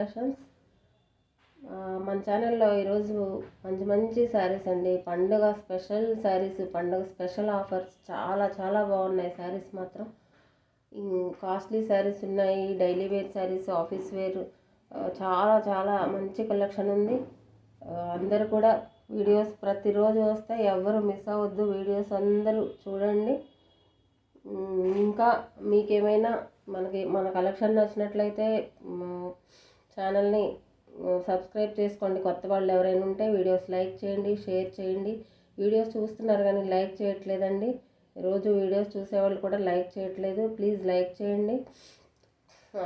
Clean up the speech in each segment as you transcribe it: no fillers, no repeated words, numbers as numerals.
Fashions మన ఛానల్లో ఈరోజు మంచి మంచి శారీస్ అండి. పండుగ స్పెషల్ శారీస్, పండుగ స్పెషల్ ఆఫర్స్ చాలా చాలా బాగున్నాయి. శారీస్ మాత్రం కాస్ట్లీ శారీస్ ఉన్నాయి, daily wear saris, office wear, చాలా చాలా మంచి కలెక్షన్ ఉంది. అందరూ కూడా వీడియోస్ ప్రతిరోజు వస్తాయి, ఎవరు మిస్ అవ్వద్దు. వీడియోస్ అందరూ చూడండి. ఇంకా మీకేమైనా మన కలెక్షన్ నచ్చినట్లయితే ఛానల్ని సబ్స్క్రైబ్ చేసుకోండి. కొత్త వాళ్ళు ఎవరైనా ఉంటే వీడియోస్ లైక్ చేయండి, షేర్ చేయండి. వీడియోస్ చూస్తున్నారు కానీ లైక్ చేయట్లేదండి. రోజు వీడియోస్ చూసేవాళ్ళు కూడా లైక్ చేయట్లేదు. ప్లీజ్ లైక్ చేయండి,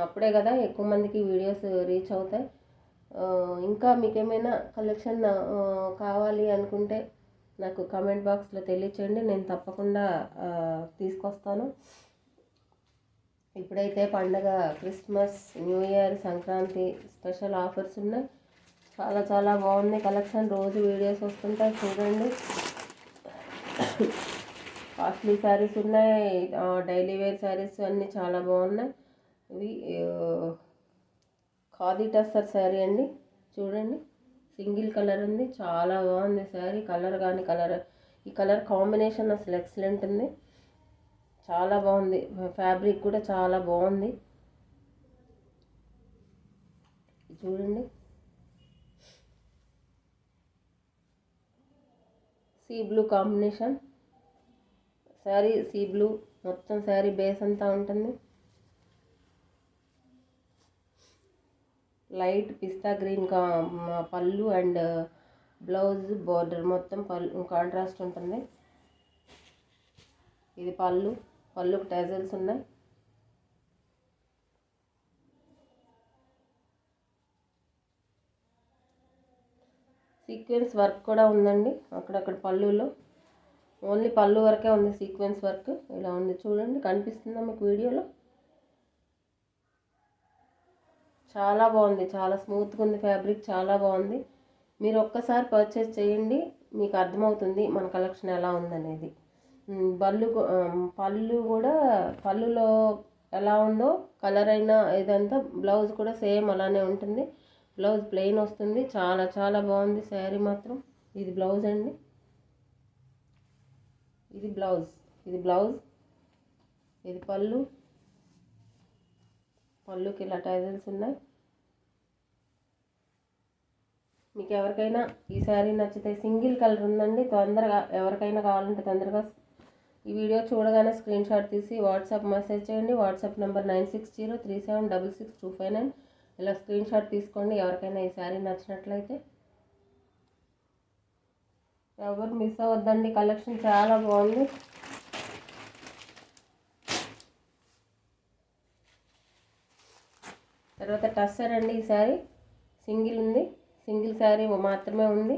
అప్పుడే కదా ఎక్కువ మందికి వీడియోస్ రీచ్ అవుతాయి. ఇంకా మీకేమైనా కలెక్షన్ కావాలి అనుకుంటే నాకు కామెంట్ బాక్స్లో తెలియచేయండి, నేను తప్పకుండా తీసుకొస్తాను. ఇప్పుడైతే పండగ, Christmas, new year, Sankranti special offers ఉన్నాయి. చాలా చాలా బాగుంది కలెక్షన్. రోజు వీడియోస్ వస్తుంటాయి, చూడండి. కాస్ట్లీ శారీస్ ఉన్నాయి, డైలీ వేర్ శారీస్ అన్నీ చాలా బాగున్నాయి. ఇవి ఖాదీ టస్సర్ శారీ అండి, చూడండి. సింగిల్ కలర్ ఉంది, చాలా బాగుంది శారీ. కలర్ కానీ ఈ కలర్ కాంబినేషన్ అసలు ఎక్సలెంట్ ఉంది, చాలా బాగుంది. ఫ్యాబ్రిక్ కూడా చాలా బాగుంది, చూడండి. Sea blue combination sari, sea blue మొత్తం శారీ బేస్ అంతా ఉంటుంది. లైట్ పిస్తా గ్రీన్ పళ్ళు అండ్ బ్లౌజ్ బార్డర్ మొత్తం కాంట్రాస్ట్ ఉంటుంది. ఇది పళ్ళుకి టజల్స్ ఉన్నాయి. సీక్వెన్స్ వర్క్ కూడా ఉందండి అక్కడక్కడ పళ్ళులో. ఓన్లీ పళ్ళు వరకే ఉంది సీక్వెన్స్ వర్క్. ఇలా ఉంది, చూడండి. కనిపిస్తుందా మీకు వీడియోలో? చాలా బాగుంది, చాలా స్మూత్గా ఉంది ఫ్యాబ్రిక్, చాలా బాగుంది. మీరు ఒక్కసారి పర్చేస్ చేయండి, మీకు అర్థమవుతుంది మన కలెక్షన్ ఎలా ఉందనేది. పళ్ళు కూడా పళ్ళులో ఎలా ఉందో కలర్ అయినా ఇదంతా బ్లౌజ్ కూడా సేమ్ అలానే ఉంటుంది. బ్లౌజ్ ప్లెయిన్ వస్తుంది, చాలా చాలా బాగుంది శారీ మాత్రం. ఇది బ్లౌజ్ అండి, ఇది బ్లౌజ్, ఇది పళ్ళుకి ఇలా టైజల్స్ ఉన్నాయి. మీకు ఎవరికైనా ఈ శారీ నచ్చితే సింగిల్ కలర్ ఉందండి, తొందరగా ఎవరికైనా కావాలంటే తొందరగా ఈ వీడియో చూడగానే స్క్రీన్ షాట్ తీసి వాట్సాప్ మెసేజ్ చేయండి. WhatsApp number 9603766259. ఇలా స్క్రీన్ షాట్ తీసుకోండి ఎవరికైనా ఈ శారీ నచ్చినట్లయితే. ఎవరు మిస్ అవ్వద్దండి, కలెక్షన్ చాలా బాగుంది. తర్వాత టస్సర్ అండి, ఈ శారీ సింగిల్ ఉంది, సింగిల్ శారీ మాత్రమే ఉంది.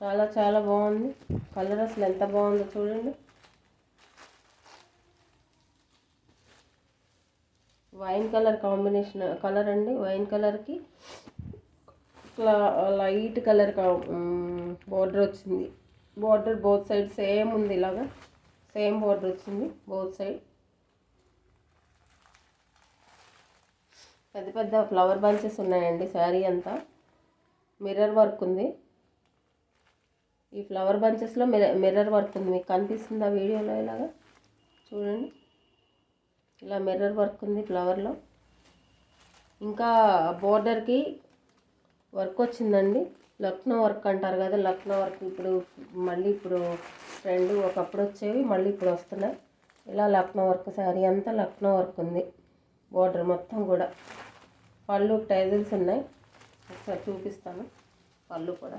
చాలా చాలా బాగుంది కలర్, అసలు ఎంత బాగుందో చూడండి. వైన్ కలర్ కాంబినేషన్ కలర్ అండి. వైన్ కలర్కి లైట్ కలర్ బార్డర్ వచ్చింది. బార్డర్ బోత్ సైడ్ సేమ్ ఉంది, ఇలాగా సేమ్ బార్డర్ వచ్చింది బోత్ సైడ్. పెద్ద పెద్ద ఫ్లవర్ బంచెస్ ఉన్నాయండి. శారీ అంతా మిర్రర్ వర్క్ ఉంది. ఈ ఫ్లవర్ బంచెస్లో మిర్రర్ వర్క్ ఉంది, మీకు కనిపిస్తుందా వీడియోలో? ఇలాగా చూడండి, ఇలా మిర్రర్ వర్క్ ఉంది ఫ్లవర్లో. ఇంకా బోర్డర్కి వర్క్ వచ్చిందండి, లక్నో వర్క్ అంటారు కదా, లక్నో వర్క్. ఇప్పుడు ట్రెండ్, ఒకప్పుడు వచ్చేవి మళ్ళీ ఇప్పుడు వస్తున్నాయి. ఇలా లక్నో వర్క్, శారీ అంతా లక్నో వర్క్ ఉంది. బోర్డర్ మొత్తం కూడా పళ్ళు టైజల్స్ ఉన్నాయి, ఒకసారి చూపిస్తాను. పళ్ళు కూడా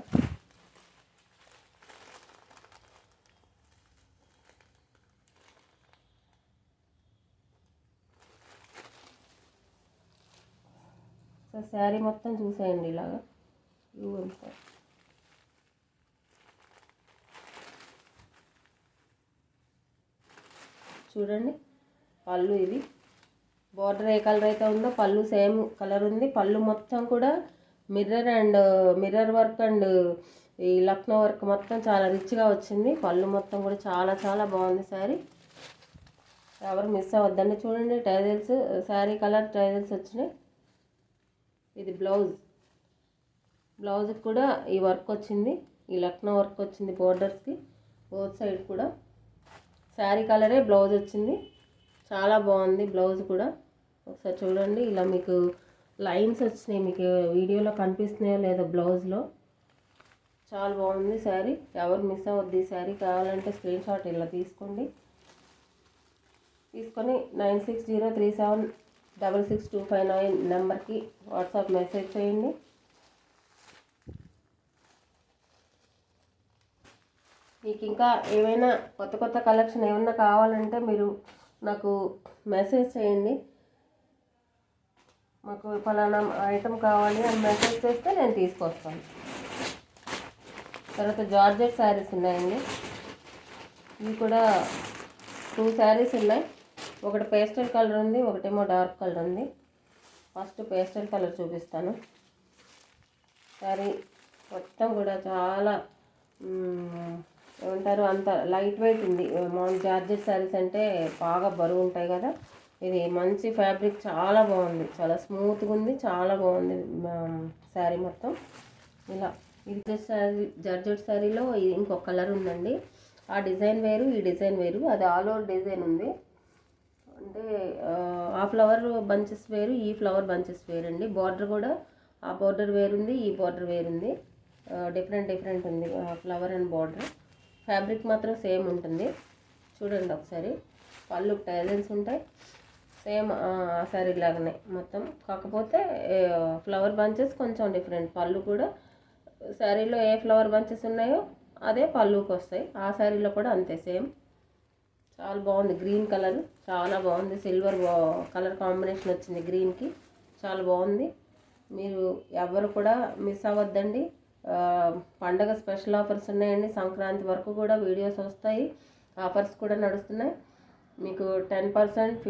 శారీ మొత్తం చూసేయండి, ఇలాగా వ్యూ అంతా. చూడండి పళ్ళు, ఇది బార్డర్ ఏ కలర్ అయితే ఉందో పళ్ళు సేమ్ కలర్ ఉంది. పళ్ళు మొత్తం కూడా మిర్రర్ వర్క్ అండ్ ఈ లక్నో వర్క్ మొత్తం చాలా రిచ్గా వచ్చింది. పళ్ళు మొత్తం కూడా చాలా చాలా బాగుంది శారీ. ఎవరు మిస్ అవ్వద్దండి, చూడండి. టైజల్స్ శారీ కలర్ టైజల్స్ వచ్చినాయి. ఇది బ్లౌజ్కి కూడా ఈ వర్క్ వచ్చింది, ఈ లక్నో వర్క్ వచ్చింది బోర్డర్స్కి బోత్ సైడ్ కూడా. శారీ కలరే బ్లౌజ్ వచ్చింది, చాలా బాగుంది బ్లౌజ్ కూడా. ఒకసారి చూడండి, ఇలా మీకు లైన్స్ వచ్చినాయి, మీకు వీడియోలో కనిపిస్తున్నాయో లేదో బ్లౌజ్లో. చాలా బాగుంది శారీ. ఎవరు మిస్ అవ్వద్దు. ఈ శారీ కావాలంటే స్క్రీన్ షాట్ ఇలా తీసుకొని 9603766259 నెంబర్కి వాట్సాప్ మెసేజ్ చేయండి. మీకు ఇంకా ఏమైనా కొత్త కలెక్షన్ ఏమన్నా కావాలంటే మీరు నాకు మెసేజ్ చేయండి. మాకు ఫలానా ఐటమ్ కావాలి అని మెసేజ్ చేస్తే నేను తీసుకొస్తాను. తర్వాత జార్జెట్ శారీస్ ఉన్నాయండి. ఇవి కూడా 2 శారీస్ ఉన్నాయి. ఒకటి పేస్టల్ కలర్ ఉంది, ఒకటేమో డార్క్ కలర్ ఉంది. ఫస్ట్ పేస్టల్ కలర్ చూపిస్తాను. శారీ మొత్తం కూడా చాలా ఏమంటారు, అంత లైట్ వెయిట్ ఉంది. మామూలు జార్జెట్ శారీస్ అంటే బాగా బరువు ఉంటాయి కదా, ఇది మంచి ఫ్యాబ్రిక్, చాలా బాగుంది, చాలా స్మూత్గా ఉంది, చాలా బాగుంది శారీ మొత్తం. ఇలా ఇది జార్జెట్ శారీలో ఇది ఇంకొక కలర్ ఉందండి. ఆ డిజైన్ వేరు, ఈ డిజైన్ వేరు. అది ఆల్ ఓవర్ డిజైన్ ఉంది. అంటే ఆ ఫ్లవర్ బంచెస్ వేరు, ఈ ఫ్లవర్ బంచెస్ వేరండి. బార్డర్ కూడా ఆ బార్డర్ వేరుంది, ఈ బార్డర్ వేరుంది. డిఫరెంట్ ఉంది ఫ్లవర్ అండ్ బార్డర్. ఫ్యాబ్రిక్ మాత్రం సేమ్ ఉంటుంది. చూడండి ఒకసారి. పళ్ళు టైలెన్స్ ఉంటాయి సేమ్ ఆ శారీ లాగానే మొత్తం. కాకపోతే ఫ్లవర్ బంచెస్ కొంచెం డిఫరెంట్. పళ్ళు కూడా శారీలో ఏ ఫ్లవర్ బంచెస్ ఉన్నాయో అదే పళ్ళుకి వస్తాయి. ఆ శారీలో కూడా అంతే సేమ్. చాలా బాగుంది. గ్రీన్ కలర్ చాలా బాగుంది. సిల్వర్ కలర్ కాంబినేషన్ వచ్చింది గ్రీన్కి, చాలా బాగుంది. మీరు ఎవరు కూడా మిస్ అవ్వద్దండి. పండగ స్పెషల్ ఆఫర్స్ ఉన్నాయండి. సంక్రాంతి వరకు కూడా వీడియోస్ వస్తాయి. ఆఫర్స్ కూడా నడుస్తున్నాయి. మీకు 10%